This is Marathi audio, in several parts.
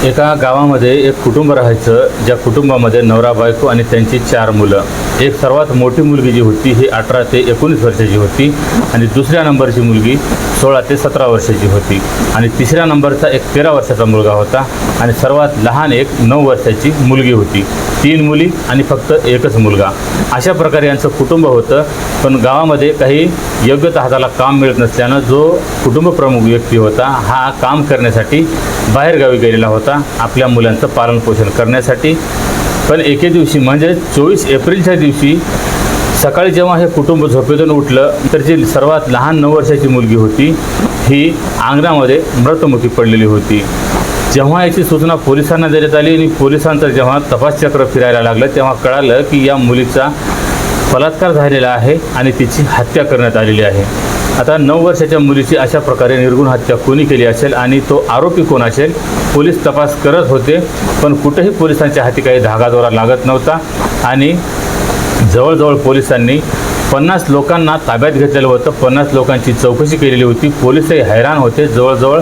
एका गावामध्ये एक कुटुंब राहायचं, ज्या कुटुंबामध्ये नवरा बायको आणि त्यांची 4 मुलं. एक सर्वात मोठी मुलगी जी होती ही 18 ते 19 वर्षाची होती आणि दुसऱ्या नंबरची मुलगी 16 ते 17 वर्षाची होती आणि तिसऱ्या नंबरचा एक 13 वर्षाचा मुलगा होता आणि सर्वात लहान एक 9 वर्षाची मुलगी होती. 3 मुली आणि फक्त एकच मुलगा. अशा प्रकारे यांचं कुटुंब होतं. पण गावामध्ये काही योग्यता हाताला काम मिळत नसल्यानं जो कुटुंब प्रमुख व्यक्ती होता हा काम करण्यासाठी बाहेरगावी गेलेला होता आपल्या मुलांचं पालनपोषण करण्यासाठी. पण एके दिवशी म्हणजे 24 एप्रिलच्या दिवशी सकाळी जेव्हा हे कुटुंब झोपेतून उठलं तर जी सर्वात लहान 9 वर्षाची मुलगी होती ही अंगणामध्ये मृत्युमुखी पडलेली होती. जेव्हा याची सूचना पोलिसांना देण्यात आली आणि पोलिसांचं जेव्हा तपासचक्र फिरायला लागलं तेव्हा कळालं की या मुलीचा बलात्कार झालेला आहे आणि तिची हत्या करण्यात आलेली आहे. आता 9 वर्षाच्या मुलीची अशा प्रकारे निर्गुण हत्या कोणी केली असेल आणि तो आरोपी कोण असेल पोलीस तपास करत होते. पण कुठेही पोलिसांच्या हाती काही धागादोरा लागत नव्हता आणि जवळजवळ पोलिसांनी 50 लोकांना ताब्यात घेतलेलं होतं. 50 लोकांची चौकशी केलेली होती. पोलिसही हैराण होते. जवळजवळ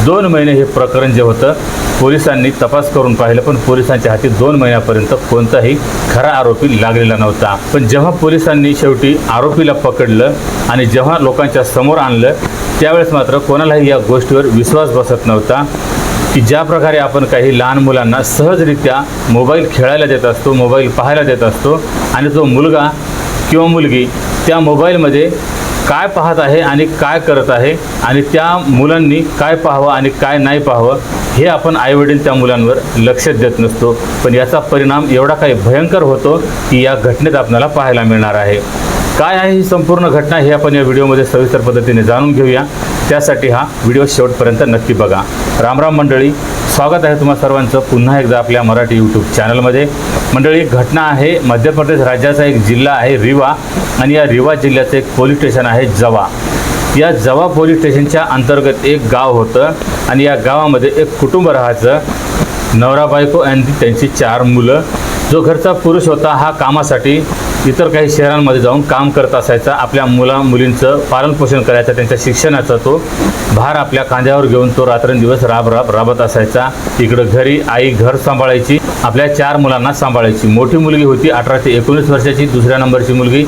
2 महिने हे प्रकरण जे होतं पोलिसांनी तपास करून पाहिलं पण पोलिसांच्या हाती 2 महिन्यापर्यंत कोणताही खरा आरोपी लागलेला नव्हता. पण जेव्हा पोलिसांनी शेवटी आरोपीला पकडलं आणि जेव्हा लोकांच्या समोर आणलं त्यावेळेस मात्र कोणालाही या गोष्टीवर विश्वास बसत नव्हता की ज्या प्रकारे आपण काही लहान मुलांना सहजरित्या मोबाईल खेळायला देत असतो, मोबाईल पाहायला देत असतो आणि तो मुलगा किंवा मुलगी त्या मोबाईलमध्ये काय पाहत आहे आणि काय करत आहे आणि त्या मुलांनी काय पाहावं आणि काय नाही पाहावं हे आपण आईवडील त्या मुलांवर लक्ष देत नसतो. पण याचा परिणाम एवढा काही भयंकर होतो की या घटनेत आपल्याला पाहायला मिळणार आहे. काय आहे ही संपूर्ण घटना हे आपण या व्हिडिओमध्ये सविस्तर पद्धतीने जाणून घेऊया. त्यासाठी हा व्हिडिओ शेवटपर्यंत नक्की बघा. रामराम मंडळी, स्वागत आहे तुम्हा सर्वांचं पुन्हा एकदा आपल्या मराठी यूट्यूब चॅनलमध्ये. मंडळी, घटना आहे मध्य प्रदेश राज्याचा एक जिल्हा आहे रीवा आणि या रीवा जिल्ह्याचं एक पोलीस स्टेशन आहे जवा. या जवा पोलीस स्टेशनच्या अंतर्गत एक गाव होतं आणि या गावामध्ये एक कुटुंब राहायचं. नवरा बायको आणि त्यांची 4 मुलं. जो घरचा पुरुष होता हा कामासाठी इतर काही शहरांमध्ये जाऊन काम करत असायचा. आपल्या मुलींचं पालनपोषण करायचं, त्यांच्या शिक्षणाचा तो भार आपल्या खांद्यावर घेऊन तो रात्रंदिवस राबत असायचा. इकडं घरी आई घर सांभाळायची, आपल्या 4 मुलांना सांभाळायची. मोठी मुलगी होती 18 ते 19 वर्षाची, दुसऱ्या नंबरची मुलगी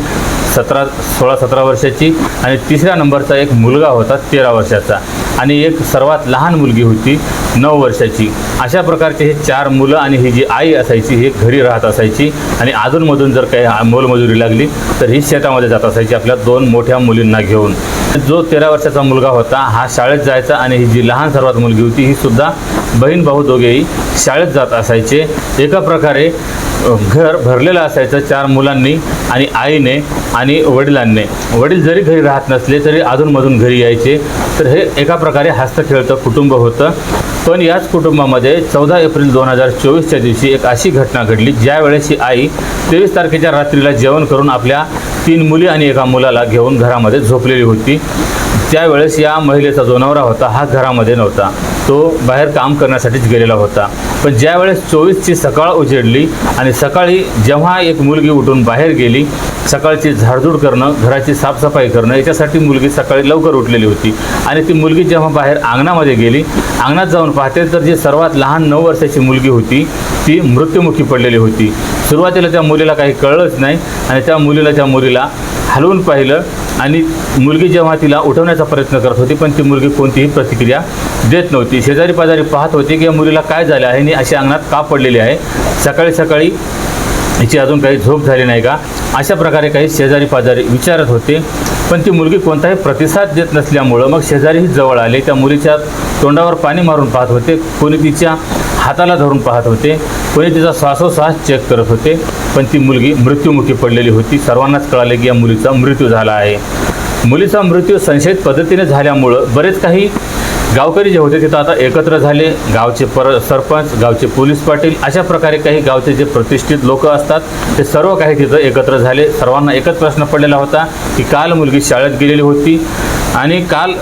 16-17 वर्षाची आणि तिसऱ्या नंबरचा एक मुलगा होता 13 वर्षाचा आणि एक सर्वात लहान मुलगी होती 9 वर्षाची. अशा प्रकारचे हे 4 मुलं आणि ही जी आई असायची ही घरी राहत असायची आणि अधूनमधून जर काही मोलमजुरी लागली तर ही शेतामध्ये जात असायची आपल्या 2 मोठ्या मुलींना घेऊन. जो 13 वर्षाचा मुलगा होता हा शाळेत जायचा आणि ही जी लहान सर्वात मुलगी होती ही सुद्धा बहीण भाऊ दोघेही शाळेत जात असायचे. एका प्रकारे घर भरलेलं असायचं 4 मुलांनी आणि आईने आणि वडिलांनी. वडील जरी घरी राहत नसले तरी अधूनमधून घरी यायचे. तर हे एका प्रकारे हसतं-खेळतं कुटुंब होतं. पण याच कुटुंबामध्ये 14 एप्रिल 2024च्या दिवशी एक अशी घटना घडली ज्यावेळेस ही आई 23 तारखेच्या रात्रीला जेवण करून आपल्या 3 मुली आणि एका मुलाला घेऊन घरामध्ये झोपलेली होती. त्यावेळेस या महिलेचा जो नवरा होता हा घरामध्ये नव्हता, तो बाहेर काम करण्यासाठीच गेलेला होता. पण ज्यावेळेस 24ची सकाळ उजेडली आणि सकाळी जेव्हा एक मुलगी उठून बाहेर गेली, सकाळची झाडझूड करणं, घराची साफसफाई करणं याच्यासाठी मुलगी सकाळी लवकर उठलेली होती आणि ती मुलगी जेव्हा बाहेर अंगणामध्ये गेली, अंगणात जाऊन पाहते तर जी सर्वात लहान 9 वर्षाची मुलगी होती ती मृत्युमुखी पडलेली होती. सुरुवातीला त्या मुलीला काही कळलंच नाही आणि त्या मुलीला हलवून पाहिलं आणि मुलगी जेव्हा तिला उठवण्याचा प्रयत्न करत होती पण ती मुलगी कोणतीही प्रतिक्रिया देत नव्हती. शेजारी पाजारी पाहत होती की या मुलीला काय झालं आहे आणि अशी अंगणात का पडलेली आहे, सकाळी हिची अजून काही झोप झाली नाही का, अशा प्रकारे काही शेजारी पाजारी विचारत होते. पण ती मुलगी कोणताही प्रतिसाद देत नसल्यामुळं मग शेजारीही जवळ आले. त्या मुलीच्या तोंडावर पाणी मारून पाहत होते, कोणी तिच्या हाताला धरून पाहत होते, कोणी तिचा श्वासोश्वास चेक करत होते. पण ती मुलगी मृत्युमुखी पडलेली होती. सर्वांनाच कळाले की या मुलीचा मृत्यू झाला आहे. मुलीचा मृत्यू संशयित पद्धतीने झाल्यामुळं बरेच काही गावकरी जे होते तिथं आता एकत्र झाले. गावचे सरपंच, गावचे पोलीस पाटील, अशा प्रकारे काही गावचे जे प्रतिष्ठित लोक असतात ते सर्व काही तिथं एकत्र झाले. सर्वांना एकच प्रश्न पडलेला होता की काल मुलगी शाळेत गेलेली होती आणि काल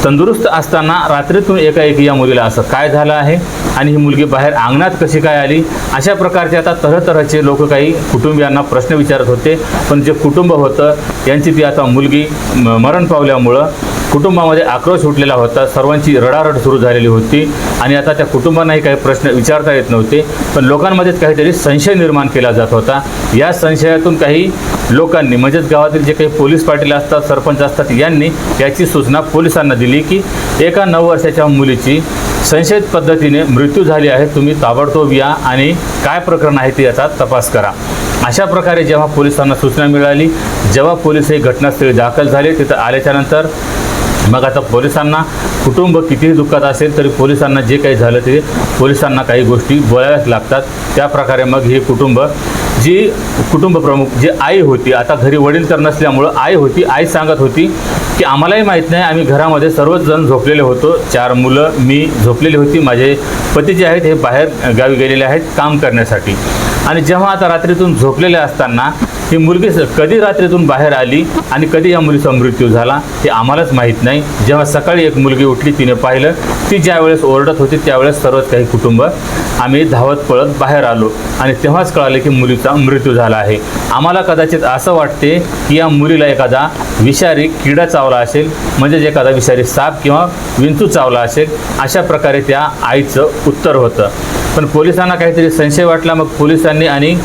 तंदुरुस्त असताना रात्रीतून एकाएकी या मुलीला असं काय झालं आहे आणि ही मुलगी बाहेर अंगणात कशी काय आली. अशा प्रकारचे आता तऱ्हेतऱ्हेचे लोक काही कुटुंबियांना प्रश्न विचारत होते. पण जे कुटुंब होतं यांची ती आता मुलगी मरण पावल्यामुळं कुटुंबामध्ये आक्रोश उठलेला होता, सर्वांची रडारड सुरू झालेली होती आणि आता त्या कुटुंबांनाही काही प्रश्न विचारता येत नव्हते, पण लोकांमध्येच काहीतरी संशय निर्माण केला जात होता। या संशयातून काही लोकांनी म्हणजेच गावातील जे काही पोलीस पाटील असतात, सरपंच असतात, यांनी याची सूचना पोलिसांना दिली की एका 9 वर्षाच्या मुलीची संशयित पद्धतीने मृत्यू झाली आहे, तुम्ही ताबडतोब या आणि काय प्रकरण आहे ते याचा तपास करा। अशा प्रकारे जेव्हा पोलिसांना सूचना मिळाली, जेव्हा पोलीस हे घटनास्थळी दाखल झाले, तिथं आल्याच्यानंतर मग आता पोलिसांना कुटुंब कितीही दुःखात असेल तरी पोलिसांना जे काही झालं ते पोलिसांना काही गोष्टी बोलाव्याच लागतात। त्या प्रकारे मग हे कुटुंब प्रमुख जी आई होती, आता घरी वडील तर नसल्यामुळं आई होती, आई सांगत होती की आम्हालाही माहीत नाही, आम्ही घरामध्ये सर्वच जण झोपलेले होतो, 4 मुलं, मी झोपलेली होती, माझे पती जे आहेत हे बाहेर गावी गेलेले आहेत काम करण्यासाठी आणि जेव्हा आता रात्रीतून झोपलेले असताना ही मुलगी कधी रात्रीतून बाहेर आली आणि कधी या मुलीचा मृत्यू झाला हे आम्हालाच माहीत नाही। जेव्हा सकाळी एक मुलगी उठली, तिने पाहिलं, ती ज्या वेळेस ओरडत होती त्यावेळेस सर्वच काही कुटुंब आम्ही धावत पळत बाहेर आलो आणि तेव्हाच कळाले की मुलीचा मृत्यू झाला आहे। आम्हाला कदाचित असं वाटते की या मुलीला एखादा विषारी किडा चावला असेल, म्हणजेच एखादा विषारी साप किंवा विंचू चावला असेल, अशा प्रकारे त्या आईचं उत्तर होतं। पण पोलिसांना काहीतरी संशय वाटला, मग पोलिसांनी आणि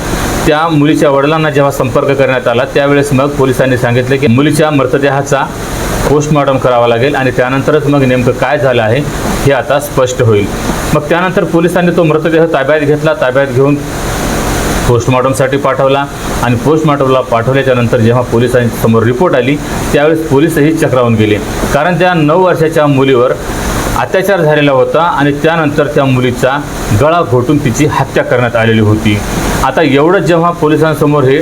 त्या मुलीच्या वडिलांना जेव्हा संपर्क करण्यात आला त्यावेळेस मग पोलिसांनी सांगितले की मुलीच्या मृतदेहाचा पोस्टमॉर्टम करावा लागेल आणि त्यानंतरच मग नेमकं काय झालं आहे हे आता स्पष्ट होईल। मग त्यानंतर पोलिसांनी तो मृतदेह ताब्यात घेतला, ताब्यात घेऊन पोस्टमॉर्टमसाठी पाठवला आणि पोस्टमॉर्टमला पाठवल्याच्या नंतर जेव्हा पोलिसांसमोर रिपोर्ट आली त्यावेळेस पोलीसही चक्रावून गेले, कारण त्या 9 वर्षाच्या मुलीवर अत्याचार झालेला होता आणि त्यानंतर त्या मुलीचा गळा घोटून तिची हत्या करण्यात आलेली होती। आता एवढंच जेव्हा पोलिसांसमोर हे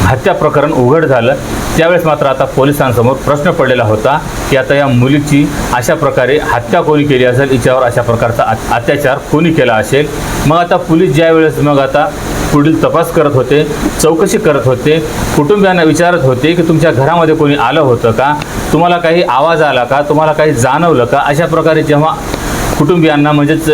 हत्या प्रकरण उघड झालं त्यावेळेस मात्र आता पोलिसांसमोर प्रश्न पडलेला होता की आता या मुलीची अशा प्रकारे हत्या कोणी केली असेल, हिच्यावर अशा प्रकारचा अत्याचार कोणी केला असेल। मग आता पोलीस ज्यावेळेस मग आता पुढील तपास करत होते, चौकशी करत होते, कुटुंबियांना विचारत होते की तुमच्या घरामध्ये कोणी आलं होतं का, तुम्हाला काही आवाज आला का, तुम्हाला काही जाणवलं का, अशा प्रकारे जेव्हा कुटुंबियांना म्हणजेच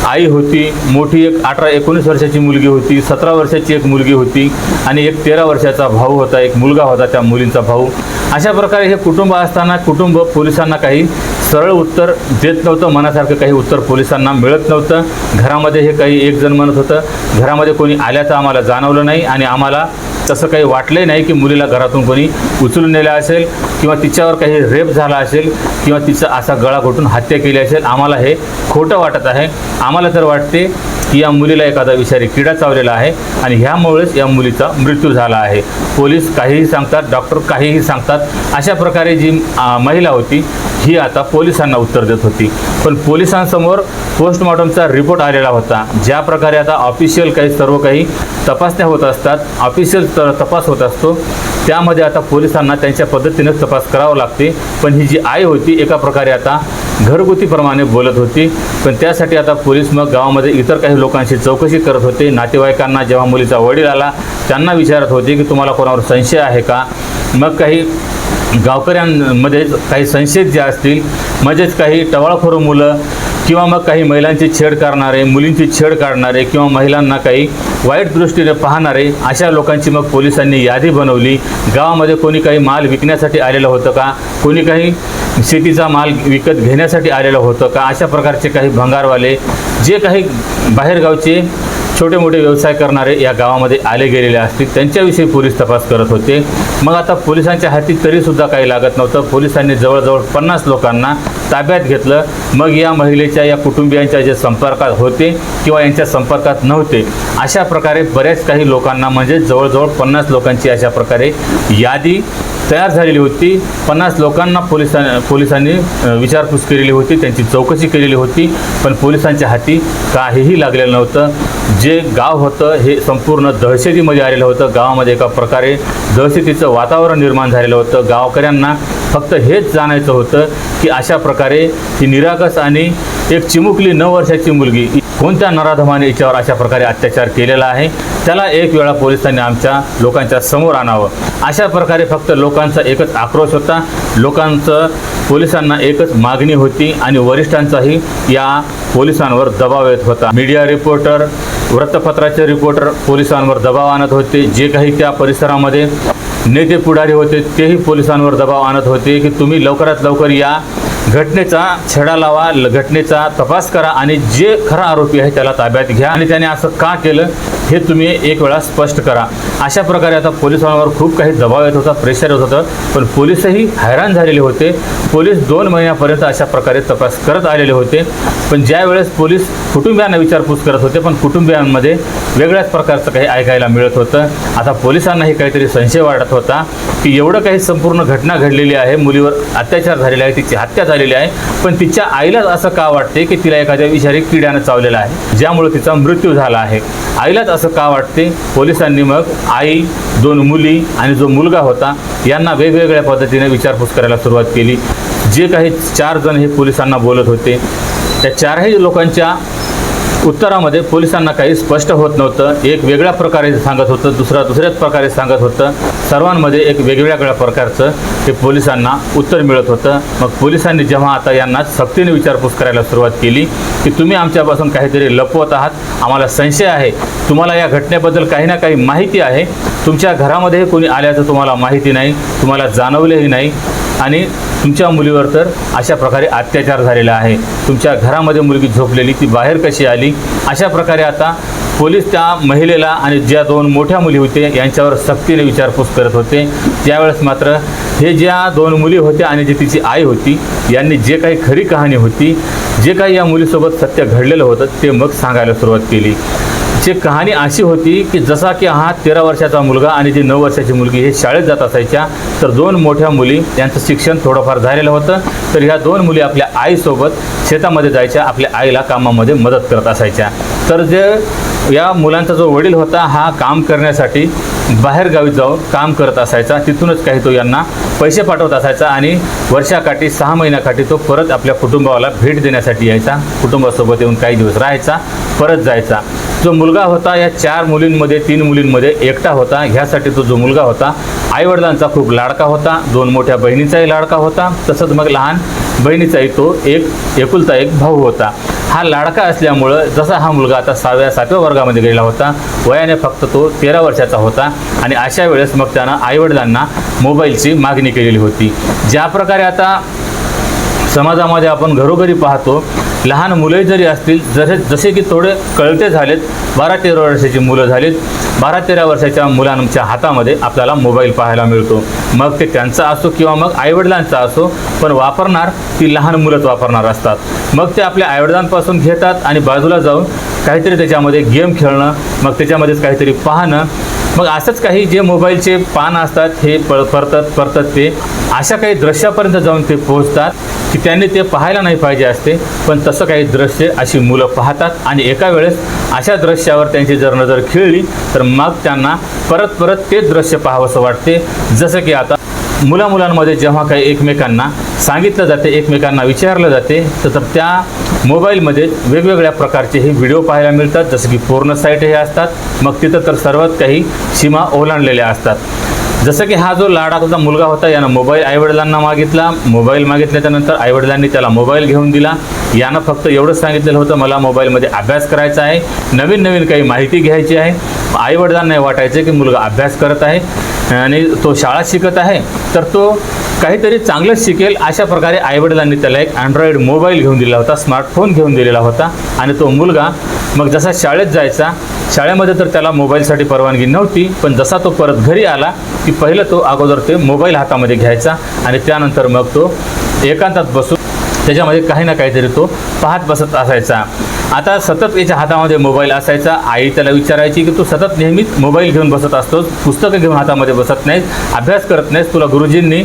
आई होती, मोठी एक 18-19 वर्षाची मुलगी होती, 17 वर्षाची एक मुलगी होती आणि एक 13 वर्षाचा भाऊ होता, एक मुलगा होता त्या मुलींचा भाऊ। अशा प्रकारे हे कुटुंब असताना कुटुंब पोलिसांना काही सरळ उत्तर देत नव्हतं, मनासारखं काही उत्तर पोलिसांना मिळत नव्हतं। घरामध्ये हे काही एक जण म्हणत होतं घरामध्ये कोणी आल्याचं आम्हाला जाणवलं नाही आणि आम्हाला तसं काही वाटलंही नाही की मुलीला घरातून कोणी उचलून नेलं असेल किंवा तिच्यावर काही रेप झाला असेल किंवा तिचा असा गळा घोटून हत्या केली असेल, आम्हाला हे खोटं वाटत आहे। आम्हाला तर वाटते की या मुलीला एखादा विषारी किडा चावलेला आहे आणि ह्यामुळेच या मुलीचा मृत्यू झाला आहे। पोलीस काहीही सांगतात, डॉक्टर काहीही सांगतात, अशा प्रकारे जी महिला होती ही आता पोलिसांना उत्तर देत होती। पण पोलिसांसमोर पोस्टमॉर्टमचा रिपोर्ट आलेला होता। ज्या प्रकारे आता ऑफिशियल काही सर्व काही तपासण्या होत असतात, ऑफिशियल तपास होत असतो, त्यामध्ये आता पोलिसांना त्यांच्या पद्धतीनेच तपास करावा लागते। पण ही जी आई होती एका प्रकारे आता घरगुतीप्रमाणे बोलत होती, पण त्यासाठी आता पोलीस मग गावामध्ये इतर काही लोकांशी चौकशी करत होते। नातेवाईकांना जेव्हा मुलीचा वडील आला त्यांना विचारत होते की तुम्हाला कोणावर संशय आहे का। मग काही गावकऱ्यांमध्ये काही संशयित जे असतील, म्हणजेच काही टवाळखोर मुलं किंवा मग काही महिलांची छेड करणारे, मुलींची छेड काढणारे किंवा महिलांना काही वाईट दृष्टीने पाहणारे, अशा लोकांची मग पोलिसांनी यादी बनवली। गावामध्ये कोणी काही माल विकण्यासाठी आलेलं होतं का, कोणी काही शेतीचा माल विकत घेण्यासाठी आलेलं होतं का, अशा प्रकारचे काही भंगारवाले, जे काही बाहेरगावचे छोटे मोठे व्यवसाय करणारे या गावामध्ये आले गेलेले असतील, त्यांच्याविषयी पोलीस तपास करत होते। मग आता पोलिसांच्या हाती तरीसुद्धा काही लागत नव्हतं। पोलिसांनी जवळजवळ 50 लोकांना ताब्यात घेतलं। मग या महिलेच्या या कुटुंबियांच्या जे संपर्कात होते किंवा यांच्या संपर्कात नव्हते, अशा प्रकारे बऱ्याच काही लोकांना म्हणजे जवळजवळ 50 लोकांची अशा प्रकारे यादी तयार झालेली होती। 50 लोकांना पोलिसांनी विचारपूस केलेली होती, त्यांची चौकशी केलेली होती, पण पोलिसांच्या हाती काहीही लागलेलं नव्हतं। जे गाव होतं हे संपूर्ण दहशतीमध्ये आलेलं होतं। गावामध्ये एका प्रकारे दहशतीचं वातावरण निर्माण झालेलं होतं। गावकऱ्यांना फक्त हेच जाणायचं होतं की अशा प्रकारे ही निरागस आणि एक चिमुकली 9 वर्षाची मुलगी कोणत्या नराधमाने हिच्यावर अशा प्रकारे अत्याचार केलेला आहे, त्याला एक वेळा पोलिसांनी आमच्या लोकांच्या समोर आणावं। अशा प्रकारे फक्त लोकांचा एकच आक्रोश होता, लोकांचं पोलिसांना एकच मागणी होती आणि वरिष्ठांचाही या पोलिसांवर दबाव येत होता। मीडिया रिपोर्टर, वृत्तपत्राचे रिपोर्टर पोलिसांवर दबाव आणत होते। जे काही त्या परिसरामध्ये नेते पुढारी होते तेही पोलिसांवर दबाव आणत होते की तुम्ही लवकरात लवकर या घटनेचा छडा लावा, घटनेचा तपास करा आणि जे खरा आरोपी आहे त्याला ताब्यात घ्या आणि त्याने असं का केलं हे तुम्ही एक वेळा स्पष्ट करा. अशा प्रकारे आता पोलिसांवर खूप काही दबाव येत होता, प्रेशर येत होतं. पण पोलिसही हैराण झालेले होते. पोलीस 2 महिन्यापर्यंत अशा प्रकारे तपास करत आलेले होते. पण ज्या वेळेस पोलीस कुटुंबियांना विचारपूस करत होते पण कुटुंबियांमध्ये वेगळ्याच प्रकारचं काही ऐकायला मिळत होतं. आता पोलिसांनाही काहीतरी संशय वाटत होता की एवढं काही संपूर्ण घटना घडलेली आहे, मुलीवर अत्याचार झालेला आहे, तिची हत्या झालेली आहे, पण तिच्या आईलाच असं का वाटते की तिला एखाद्या विषारी किड्यानं चावलेला आहे ज्यामुळे तिचा मृत्यू झाला आहे. आईलाच असं का वाटते. पोलिसांनी मग आई, 2 मुली आणि जो मुलगा होता यांना वेगवेगळ्या पद्धतीने विचारपूस करायला सुरुवात केली. जे काही 4 जण हे पोलिसांना बोलत होते त्या 4ही लोकांच्या उत्तरामध्ये पोलिसांना काही स्पष्ट होत नव्हतं. एक वेगळ्या प्रकारे सांगत होतं, दुसऱ्याच प्रकारे सांगत होतं. सर्वांमध्ये एक वेगवेगळ्या प्रकारचं हे पोलिसांना उत्तर मिळत होतं. मग पोलिसांनी जेव्हा आता यांना सक्तीने विचारपूस करायला सुरुवात केली की तुम्ही आमच्यापासून काहीतरी लपवत आहात, आम्हाला संशय आहे, तुम्हाला या घटनेबद्दल काही ना काही माहिती आहे, तुमच्या घरामध्ये कोणी आल्याचं तुम्हाला माहिती नाही, तुम्हाला जाणवलेही नाही आणि तुमच्या मुलीवर तर अशा प्रकारे अत्याचार झालेला आहे, तुमच्या घरामध्ये मुलगी झोपलेली ती बाहेर कशी आली. अशा प्रकारे आता पोलीस त्या महिलेला आणि ज्या 2 मोठ्या मुली होते यांच्यावर सक्तीने विचारपूस करत होते. त्यावेळेस मात्र हे ज्या 2 मुली होत्या आणि जी तिची आई होती यांनी जे काही खरी कहाणी होती, जे काही या मुलीसोबत सत्य घडलेलं होतं ते मग सांगायला सुरुवात केली. जी कहाणी अशी होती की जसा की हा 13 वर्षाचा मुलगा आणि जी 9 वर्षाची मुलगी हे शाळेत जात असायच्या, तर 2 मोठ्या मुली यांचं शिक्षण थोडंफार झालेलं होतं. तर ह्या 2 मुली आपल्या आईसोबत शेतामध्ये जायच्या, आपल्या आईला कामामध्ये मदत करत असायच्या. तर जे या मुलांचा जो वडील होता हा काम करण्यासाठी बाहेरगावी जाऊन काम करत असायचा. तिथूनच काही तो यांना पैसे पाठवत असायचा आणि वर्षाकाठी 6 महिन्याकाठी तो परत आपल्या कुटुंबाला भेट देण्यासाठी यायचा. कुटुंबासोबत येऊन काही दिवस राहायचा, परत जायचा. जो मुलगा होता या 4 मुलींमध्ये 3 मुलींमध्ये एकटा होता. ह्यासाठी तो जो मुलगा होता आईवडिलांचा खूप लाडका होता, 2 मोठ्या बहिणीचाही लाडका होता, तसंच मग लहान बहिणीचाही तो एकुलता एक भाऊ होता. हा लाडका असल्यामुळं जसा हा मुलगा आता 6व्या-7व्या वर्गामध्ये गेला होता, वयाने फक्त तो 13 वर्षाचा होता आणि अशा वेळेस मग त्यानं आईवडिलांना मोबाईलची मागणी केलेली होती. ज्या प्रकारे आता समाजामध्ये आपण घरोघरी पाहतो, लहान मुले जरी असतील, जसे की थोडे कळते झालेत, 12-13 वर्षाची मुलं झालीत, 12-13 वर्षाच्या मुलांच्या हातामध्ये आपल्याला मोबाईल पाहायला मिळतो. मग ते त्यांचा असो किंवा मग आईवडिलांचा असो, पण वापरणार ती लहान मुलंच वापरणार असतात. मग ते आपल्या आईवडिलांपासून घेतात आणि बाजूला जाऊन काहीतरी त्याच्यामध्ये गेम खेळणं, मग त्याच्यामध्येच काहीतरी पाहणं, मग असंच काही जे मोबाईलचे पान असतात हे परतत ते अशा काही दृश्यापर्यंत जाऊन ते पोहोचतात की त्यांनी ते पाहायला नाही पाहिजे असते, पण तसं काही दृश्य अशी मुलं पाहतात आणि एका वेळेस अशा दृश्यावर त्यांची जर नजर खिळली तर मग त्यांना परत ते दृश्य पाहावंसं वाटते. जसं की आता मुलांमध्ये जेव्हा काही एकमेकांना सांगितलं जाते, एकमेकांना विचारलं जाते, तर त्या मोबाईलमध्ये वेगवेगळ्या प्रकारचे हे व्हिडिओ पाहायला मिळतात. जसं की पोर्न साईट हे असतात. मग तिथं तर सर्वात काही सीमा ओलांडलेल्या असतात. जसं की हा जो लाडाचा मुलगा होता यानं मोबाईल आईवडिलांना मागितला. मोबाईल मागितल्याच्यानंतर आईवडिलांनी त्याला मोबाईल घेऊन दिला. यानं फक्त एवढंच सांगितलेलं होतं, मला मोबाईलमध्ये अभ्यास करायचा आहे, नवीन काही माहिती घ्यायची आहे. आईवडिलांना वाटायचं की मुलगा अभ्यास करत आहे आणि तो शाळा शिकत आहे, तर तो काहीतरी चांगलंच शिकेल. अशा प्रकारे आईवडिलांनी त्याला एक अँड्रॉइड मोबाईल घेऊन दिला होता, स्मार्टफोन घेऊन दिलेला होता. आणि तो मुलगा मग जसा शाळेत जायचा, शाळेमध्ये तर त्याला मोबाईलसाठी परवानगी नव्हती, पण जसा तो परत घरी आला की पहिलं तो अगोदर ते मोबाईल हातामध्ये घ्यायचा आणि त्यानंतर मग तो एकांतात बसून त्याच्यामध्ये काही ना काहीतरी तो पाहत बसत असायचा. आता सतत याच्या हातामध्ये मोबाईल असायचा. आई त्याला विचारायची की तू सतत नेहमीच मोबाईल घेऊन बसत असतोस, पुस्तकं घेऊन हातामध्ये बसत नाहीस, अभ्यास करत नाहीस, तुला गुरुजींनी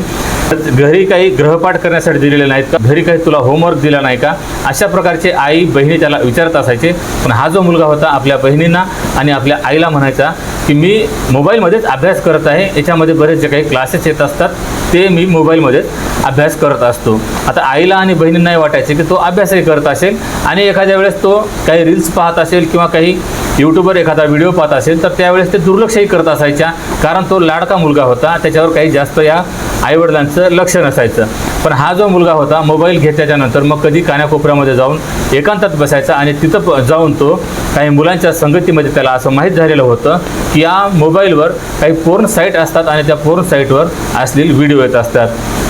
घरी काही गृहपाठ करण्यासाठी दिलेले नाहीत का, घरी काही तुला होमवर्क दिला नाही का, अशा प्रकारचे आई बहिणी त्याला विचारत असायचे. पण हा जो मुलगा होता आपल्या बहिणींना आणि आपल्या आईला म्हणायचा की मी मोबाईलमध्येच अभ्यास करत आहे, याच्यामध्ये बरेच जे काही क्लासेस येत असतात ते मी मोबाईलमध्येच अभ्यास करत असतो. आता आईला आणि बहिणींनाही वाटायचे की तो अभ्यासही करत असेल आणि एखाद्या वेळेस तो काही रील्स पाहत असेल किंवा काही यूट्यूबवर एखादा व्हिडिओ पाहत असेल तर त्यावेळेस ते दुर्लक्षही करत असायच्या, कारण तो लाडका मुलगा होता, त्याच्यावर काही जास्त या आईवडिलांचं लक्ष नसायचं. पण हा जो मुलगा होता मोबाईल घेतल्याच्यानंतर मग कधी कानाकोपऱ्यामध्ये जाऊन एकांतात बसायचा आणि तिथं जाऊन तो काही मुलांच्या संगतीमध्ये त्याला असं माहीत झालेलं होतं की या मोबाईलवर काही पोर्न साईट असतात आणि त्या पोर्न साईटवर असलेले व्हिडिओ येत असतात,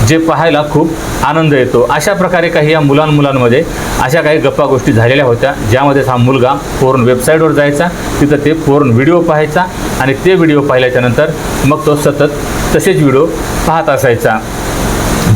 जे पाहायला खूप आनंद येतो. अशा प्रकारे काही या मुलांमध्ये अशा काही गप्पा गोष्टी झालेल्या होत्या, ज्यामध्ये हा मुलगा पोर्न वेबसाईटवर जायचा, तिथं ते पोर्न व्हिडिओ पाहायचा आणि ते व्हिडिओ पाहिल्याच्यानंतर मग तो सतत तसेच व्हिडिओ पाहत असायचा.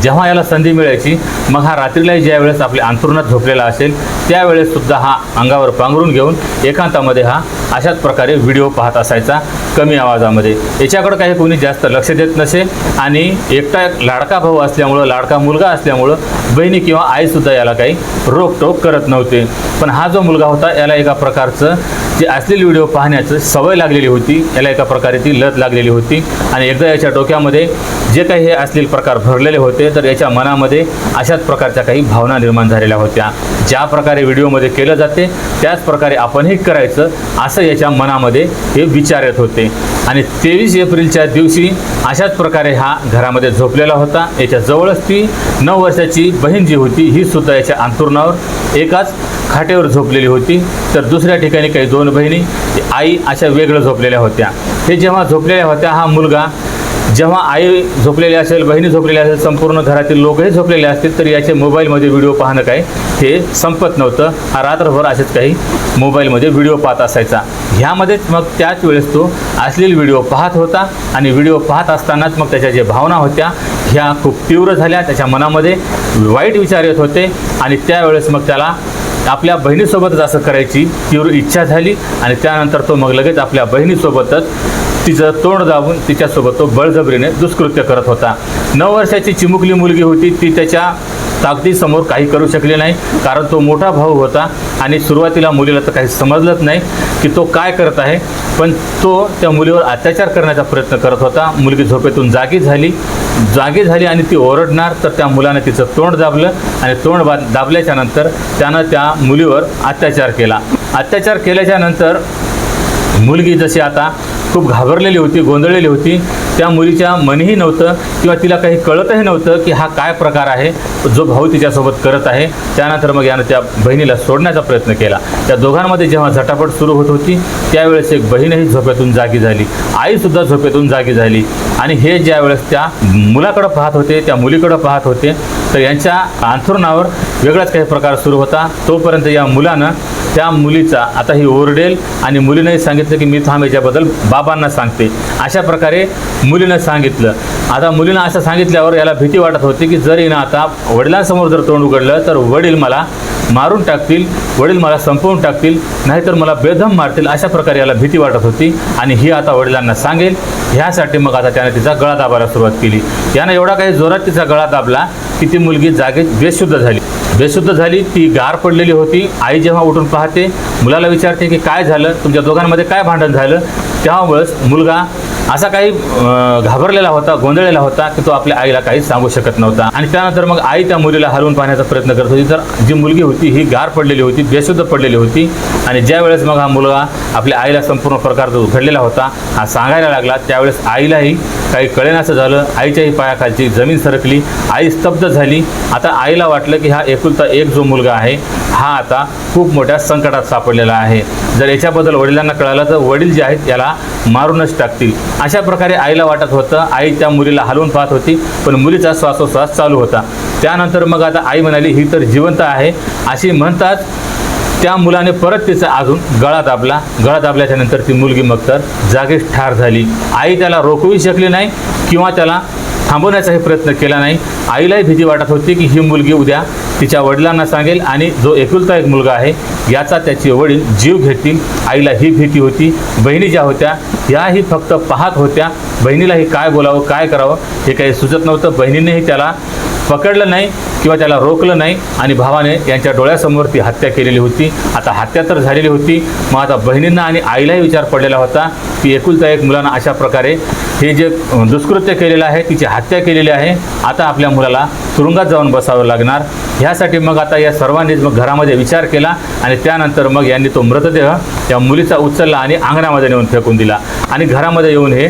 जेव्हा याला संधी मिळायची मग हा रात्रीलाही ज्या वेळेस आपल्या अंथरुणात झोपलेला असेल त्यावेळेससुद्धा हा अंगावर पांघरून घेऊन एकांतामध्ये हा अशाच प्रकारे व्हिडिओ पाहत असायचा कमी आवाजामध्ये. याच्याकडं काही कोणी जास्त लक्ष देत नसे आणि एकटा लाडका भाऊ असल्यामुळं, लाडका मुलगा असल्यामुळं बहिणी किंवा आईसुद्धा याला काही रोकटोक करत नव्हते. पण हा जो मुलगा होता याला एका प्रकारचं जे असलेली व्हिडिओ पाहण्याचं सवय लागलेली होती, याला एका प्रकारे ती लत लागलेली होती. आणि एकदा याच्या डोक्यामध्ये जे काही हे असलेले प्रकार भरलेले होते तर याच्या मनामध्ये अशाच प्रकारच्या काही भावना निर्माण झालेल्या होत्या. ज्या प्रकारे व्हिडिओमध्ये केलं जाते त्याच प्रकारे आपणही करायचं असं याच्या मनामध्ये हे विचार येत होते. आणि 23 एप्रिलच्या दिवशी अशाच प्रकारे हा घरामध्ये झोपलेला होता. याच्या जवळच ती 9 वर्षाची बहीण जी होती ही सुद्धा याच्या अंथरुणावर एकाच खाटेवर झोपलेली होती. तर दुसऱ्या ठिकाणी काही 2 बहिणी आई अशा वेगळं झोपलेल्या होत्या. हे जेव्हा झोपलेल्या होत्या हा मुलगा जेव्हा आई झोपलेली असेल, बहिणी झोपलेली असेल, संपूर्ण घरातील लोकही झोपलेले असतील तर याचे मोबाईलमध्ये व्हिडिओ पाहणं काय हे संपत नव्हतं. हा रात्रभर असेच काही मोबाईलमध्ये व्हिडिओ पाहत असायचा. ह्यामध्येच मग त्याच वेळेस तो अश्लील व्हिडिओ पाहत होता आणि व्हिडिओ पाहत असतानाच मग त्याच्या ज्या भावना होत्या ह्या खूप तीव्र झाल्या. त्याच्या मनामध्ये वाईट विचार येत होते आणि त्यावेळेस मग त्याला आपल्या बहिणीसोबतच असं करायची तीव्र इच्छा झाली आणि त्यानंतर तो मग लगेच आपल्या बहिणीसोबतच तिचं तोंड दाबून तिच्यासोबत तो बळजबरीने दुष्कृत्य करत होता. 9 वर्षाची चिमुकली मुलगी होती, ती त्याच्या ताकदीसमोर काही करू शकले नाही, कारण तो मोठा भाऊ होता आणि सुरुवातीला मुलीला तर काही समजलंच नाही की तो काय करत आहे. पण तो त्या मुलीवर अत्याचार करण्याचा प्रयत्न करत होता. मुलगी झोपेतून जागी झाली आणि ती ओरडणार तर त्या मुलाने तिचं तोंड दाबलं आणि तोंड दाबल्याच्या नंतर त्यानं त्या मुलीवर अत्याचार केला. अत्याचार केल्याच्या नंतर मुलगी जशी आता खूप घाबरलेली होती, गोंधळलेली होती, त्या मुलीच्या मनही नव्हतं किंवा तिला काही कळतही नव्हतं की हा काय प्रकार आहे जो भाऊ तिच्यासोबत करत आहे. त्यानंतर मग यानं त्या बहिणीला सोडण्याचा प्रयत्न केला. त्या दोघांमध्ये जेव्हा झटापट सुरू होत होती त्यावेळेस एक बहीणही झोपेतून जागी झाली, आईसुद्धा झोपेतून जागी झाली. आणि हे ज्यावेळेस त्या मुलाकडं पाहत होते, त्या मुलीकडं पाहत होते तर यांच्या अंथरुणावर वेगळाच काही प्रकार सुरू होता. तोपर्यंत या मुलानं त्या मुलीचा आता ही ओरडेल आणि मुलीनंही सांगितलं की मी थांब याच्याबद्दल बाबांना सांगते. अशा प्रकारे मुलीनं सांगितलं. आता मुलीनं असं सांगितल्यावर याला भीती वाटत होती की जर हिनं आता वडिलांसमोर जर तोंड उघडलं तर वडील मला मारून टाकतील, वडील मला संपवून टाकतील, नाहीतर मला बेदम मारतील. अशा प्रकारे याला भीती वाटत होती आणि ही आता वडिलांना सांगेल ह्यासाठी मग आता त्याने तिचा गळा दाबायला सुरुवात केली. यानं एवढा काही जोरात तिचा गळा दाबला की ती मुलगी जागेत बेशुद्ध झाली. ती गार पडलेली होती. आई जेव्हा उठून पाहते, मुलाला विचारते की काय झालं, तुमच्या दोघांमध्ये काय भांडण झालं. त्यावेळेस मुलगा असा काही घाबरलेला होता, गोंधळलेला होता की तो आपल्या आईला काही सांगू शकत नव्हता. आणि त्यानंतर मग आई त्या मुलीला हलवून पाहण्याचा प्रयत्न करत होती. तर जी मुलगी होती ही गार पडलेली होती, बेशुद्ध पडलेली होती. आणि ज्यावेळेस मग हा मुलगा आपल्या आईला संपूर्ण प्रकार जो घडलेला होता हा सांगायला लागला त्यावेळेस आईलाही काही कळेनासं झालं. आईच्याही पायाखालची जमीन सरकली, आई स्तब्ध झाली. आता आईला वाटलं की हा एकुलता एक जो मुलगा आहे हा आता खूप मोठ्या संकटात सापडलेला आहे. जर याच्याबद्दल वडिलांना कळालं तर वडील जे आहेत याला मारूनच टाकतील. अशा प्रकारे आईला वाटत होतं. आई त्या मुलीला हलवून पाहत होती पण मुलीचा श्वासोश्वास चालू होता. त्यानंतर मग आता आई म्हणाली ही तर जिवंत आहे. अशी म्हणताच त्या मुलाने परत तिचा अजून गळा दाबल्याच्या नंतर ती मुलगी मग तर जागीच ठार झाली. आई त्याला रोखूही शकली नाही किंवा त्याला थांबवण्याचाही प्रयत्न केला नाही. आईलाही भीती वाटत होती की ही मुलगी उद्या तिच्या वडिलांना सांगेल आणि जो एकुलता एक मुलगा आहे याचा त्याचे वडील जीव घेतील. आईला ही भीती होती. बहिणी ज्या होत्या ह्याही फक्त पाहत होत्या. बहिणीलाही काय बोलावं काय करावं हे काही सुचत नव्हतं. बहिणीनेही त्याला पकडलं नाही किंवा त्याला रोखलं नाही आणि भावाने यांच्या डोळ्यासमोर ती हत्या केलेली होती. आता हत्या तर झालेली होती, मग आता बहिणींना आणि आईलाही विचार पडलेला होता की एकुलता एक मुलानं अशा प्रकारे हे जे दुष्कृत्य केलेलं आहे, तिची हत्या केलेली आहे, आता आपल्या मुलाला तुरुंगात जाऊन बसावं लागणार. ह्यासाठी मग आता या सर्वांनीच मग घरामध्ये विचार केला आणि त्यानंतर मग यांनी तो मृतदेह त्या मुलीचा उचलला आणि अंगणामध्ये नेऊन फेकून दिला आणि घरामध्ये येऊन हे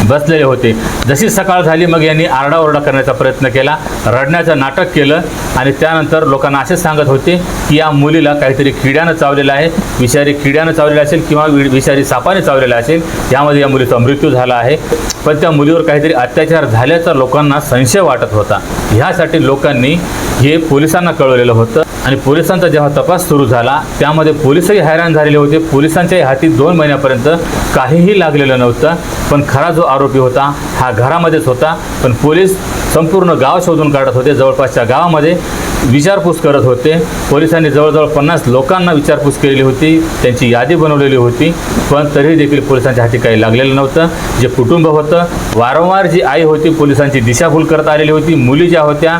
बसलेले होते. जशी सकाळ झाली मग यांनी आरडाओरडा करण्याचा प्रयत्न केला, रडण्याचं नाटक केलं आणि त्यानंतर लोकांना असे सांगत होते की या मुलीला काहीतरी किड्यानं चावलेलं आहे, विषारी किड्यानं चावलेलं असेल किंवा विषारी सापाने चावलेलं असेल, यामध्ये या मुलीचा मृत्यू झाला आहे. पण त्या मुलीवर काहीतरी अत्याचार झाल्याचा लोकांना संशय वाटत होता. ह्यासाठी लोकांनी हे पोलिसांना कळवलेलं होतं आणि पोलिसांचा जेव्हा तपास सुरू झाला त्यामध्ये पोलिसही हैराण झालेले होते. पोलिसांच्याही हाती 2 महिन्यापर्यंत काहीही लागलेलं नव्हतं. पण खरा जो आरोपी होता हा घरामध्येच होता. पण पोलीस संपूर्ण गाव शोधून काढत होते, जवळपासच्या गावामध्ये विचारपूस करत होते. पोलिसांनी जवळजवळ 50 लोकांना विचारपूस केलेली होती, त्यांची यादी बनवलेली होती. पण तरीही देखील पोलिसांच्या हाती काही लागलेलं नव्हतं. जे कुटुंब होतं, वारंवार जी आई होती पोलिसांची दिशाभूल करत आलेली होती, मुली ज्या होत्या,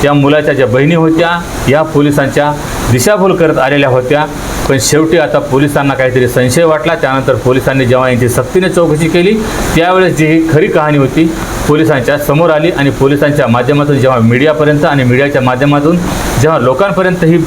त्या मुलाच्या ज्या बहिणी होत्या, या पोलिसांच्या दिशाभूल करत आलेल्या होत्या. पण शेवटी आता पोलिसांना काहीतरी संशय वाटला. त्यानंतर पोलिसांनी जेव्हा यांची सक्तीने चौकशी केली त्यावेळेस जी ही खरी कहाणी होती पोलिसांच्या समोर आली आणि पोलिसांच्या माध्यमातून जेव्हा मीडियापर्यंत आणि मीडियाच्या माध्यमातून जेव्हा लोकांपर्यंत ही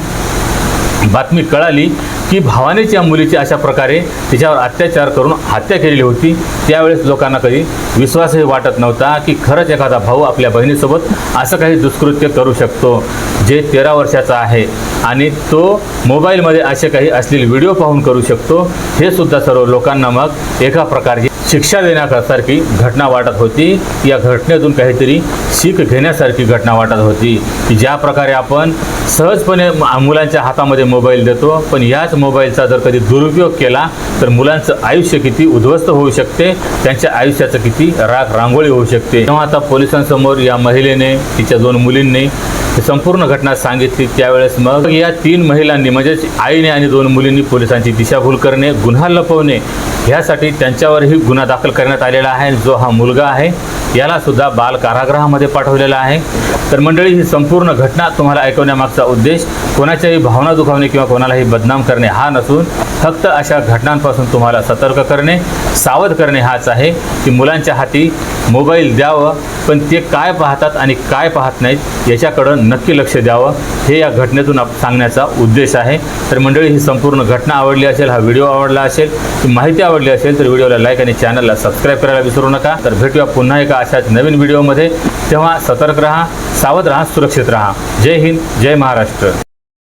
बातमी कळाली की भावानेच या मुलीची अशा प्रकारे तिच्यावर अत्याचार करून हत्या केलेली होती, त्यावेळेस लोकांना कधी विश्वासही वाटत नव्हता की खरंच एखादा भाऊ आपल्या बहिणीसोबत असं काही दुष्कृत्य करू शकतो जे 13 वर्षाचा आहे आणि तो मोबाईलमध्ये असे काही अश्लील व्हिडिओ पाहून करू शकतो. हे सुद्धा सर्व लोकांना मग एका प्रकारची शिक्षा देण्यासारखी घटना वाटत होती. या घटनेतून काहीतरी शीख घेण्यासारखी घटना वाटत होती की ज्या प्रकारे आपण सहजपणे मुलांच्या हातामध्ये मोबाईल देतो, पण याच मोबाईलचा जर कधी दुरुपयोग केला तर मुलांचं आयुष्य किती उद्ध्वस्त होऊ शकते, त्यांच्या आयुष्याचं किती रांगोळी होऊ शकते. तेव्हा आता पोलिसांसमोर या महिलेने, तिच्या 2 मुलींनी संपूर्ण घटना सांगितली. त्यावेळेस मग या 3 महिलांनी म्हणजेच आईने आणि 2 मुलींनी पोलिसांची दिशाभूल करणे, गुन्हा लपवणे ह्यासाठी त्यांच्यावरही गुन्हा दाखल करण्यात आलेला आहे. जो हा मुलगा आहे याला सुद्धा बाल कारागृहामध्ये पाठवलेला आहे. तर मंडळी, ही संपूर्ण घटना तुम्हाला ऐकवण्यामागचा उद्देश कोणाच्याही भावना दुखावणे किंवा कोणालाही बदनाम करणे हा नसून फक्त अशा घटनांपासून तुम्हाला सतर्क करणे, सावध करणे हाच आहे की मुलांच्या हाती मोबाईल द्यावं, पण ते काय पाहतात आणि काय पाहत नाहीत याच्याकडं नक्की लक्ष द्यावं, हे या घटनेतून सांगण्याचा उद्देश आहे. तर मंडळी, ही संपूर्ण घटना आवडली असेल, हा व्हिडिओ आवडला असेल, ही माहिती आवडली असेल तर व्हिडिओला लाईक आणि चॅनलला सबस्क्राईब करायला विसरू नका. तर भेटूया पुन्हा एका अशाच नवीन व्हिडिओमध्ये. तेव्हा सतर्क राहा, सावध राहा, सुरक्षित राहा. जय हिंद, जय महाराष्ट्र.